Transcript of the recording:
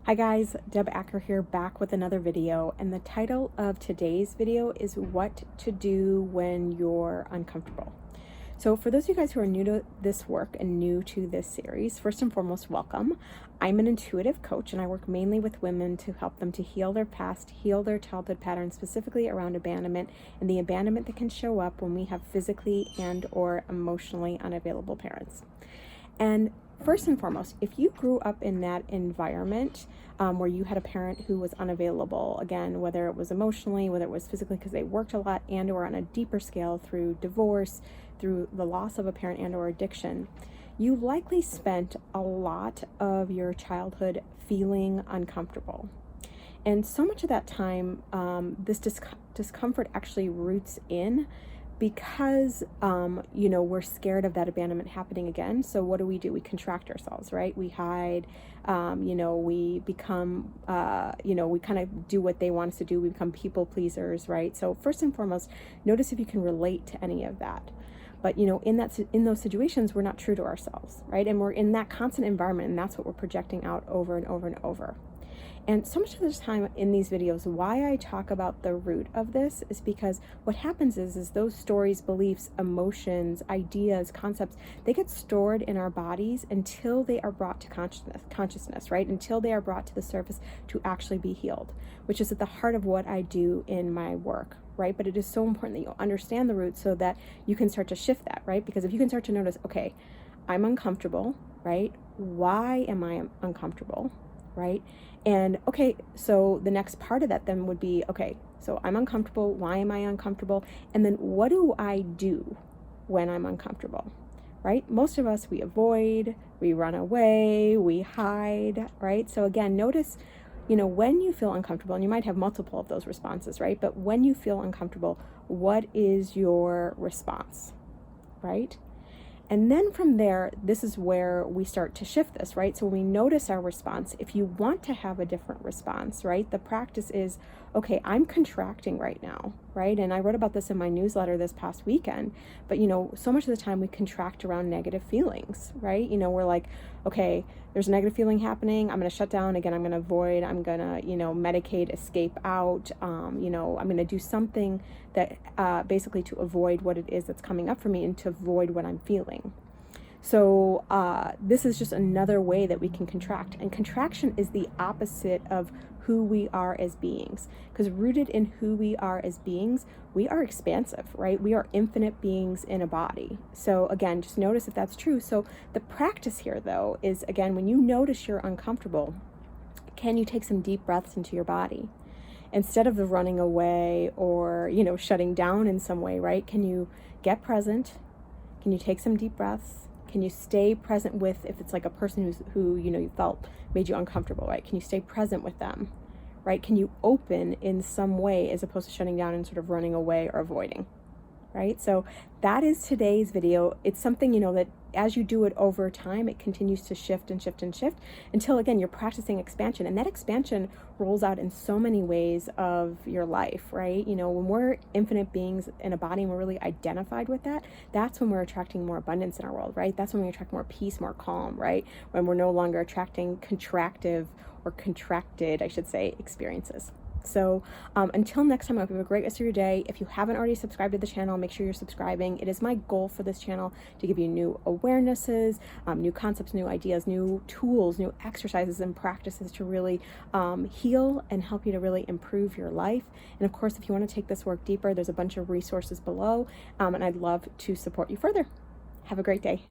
Hi guys, Deb Acker here, back with another video, and the title of today's video is what to do when you're uncomfortable. So for those of you guys who are new to this work and new to this series, first and foremost, welcome. I'm an intuitive coach and I work mainly with women to help them to heal their past, heal their childhood patterns, specifically around abandonment and the abandonment that can show up when we have physically and or emotionally unavailable parents. And first and foremost, if you grew up in that environment where you had a parent who was unavailable, again, whether it was emotionally, whether it was physically because they worked a lot, and or on a deeper scale through divorce, through the loss of a parent and or addiction, you likely spent a lot of your childhood feeling uncomfortable. And so much of that time, this discomfort actually roots in because, we're scared of that abandonment happening again. So what do? We contract ourselves, right? We hide, we become, we kind of do what they want us to do. We become people pleasers, right? So first and foremost, notice if you can relate to any of that. But, in those situations, we're not true to ourselves, right? And we're in that constant environment, and that's what we're projecting out over and over and over. And so much of the time in these videos, why I talk about the root of this is because what happens is those stories, beliefs, emotions, ideas, concepts, they get stored in our bodies until they are brought to consciousness, right? Until they are brought to the surface to actually be healed, which is at the heart of what I do in my work, right? But it is so important that you understand the root so that you can start to shift that, right? Because if you can start to notice, okay, I'm uncomfortable, right? Why am I uncomfortable, right? And okay, so the next part of that then would be, okay, so I'm uncomfortable. Why am I uncomfortable? And then what do I do when I'm uncomfortable, right? Most of us, we avoid, we run away, we hide, right? So again, notice, when you feel uncomfortable, and you might have multiple of those responses, right? But when you feel uncomfortable, what is your response, right? And then from there, this is where we start to shift this, right? So when we notice our response, if you want to have a different response, right? The practice is, okay, I'm contracting right now, right? And I wrote about this in my newsletter this past weekend, but so much of the time we contract around negative feelings, right? We're like, okay, there's a negative feeling happening. I'm going to shut down again. I'm going to avoid, I'm going to, medicate, escape out. I'm going to do something that basically to avoid what it is that's coming up for me and to avoid what I'm feeling. So this is just another way that we can contract. And contraction is the opposite of who we are as beings. Because rooted in who we are as beings, we are expansive, right? We are infinite beings in a body. So again, just notice if that's true. So the practice here, though, is, again, when you notice you're uncomfortable, can you take some deep breaths into your body? Instead of the running away or, shutting down in some way, right? Can you get present? Can you take some deep breaths? Can you stay present with, if it's like a person who you felt made you uncomfortable, right? Can you stay present with them, right? Can you open in some way as opposed to shutting down and sort of running away or avoiding, right? So that is today's video. It's something, that as you do it over time, it continues to shift and shift and shift until, again, you're practicing expansion. And that expansion rolls out in so many ways of your life, right? When we're infinite beings in a body and we're really identified with that, that's when we're attracting more abundance in our world, right? That's when we attract more peace, more calm, right? When we're no longer attracting contracted, I should say, experiences. So until next time, I hope you have a great rest of your day. If you haven't already subscribed to the channel, make sure you're subscribing. It is my goal for this channel to give you new awarenesses, new concepts, new ideas, new tools, new exercises and practices to really heal and help you to really improve your life. And of course, if you want to take this work deeper, there's a bunch of resources below, and I'd love to support you further. Have a great day.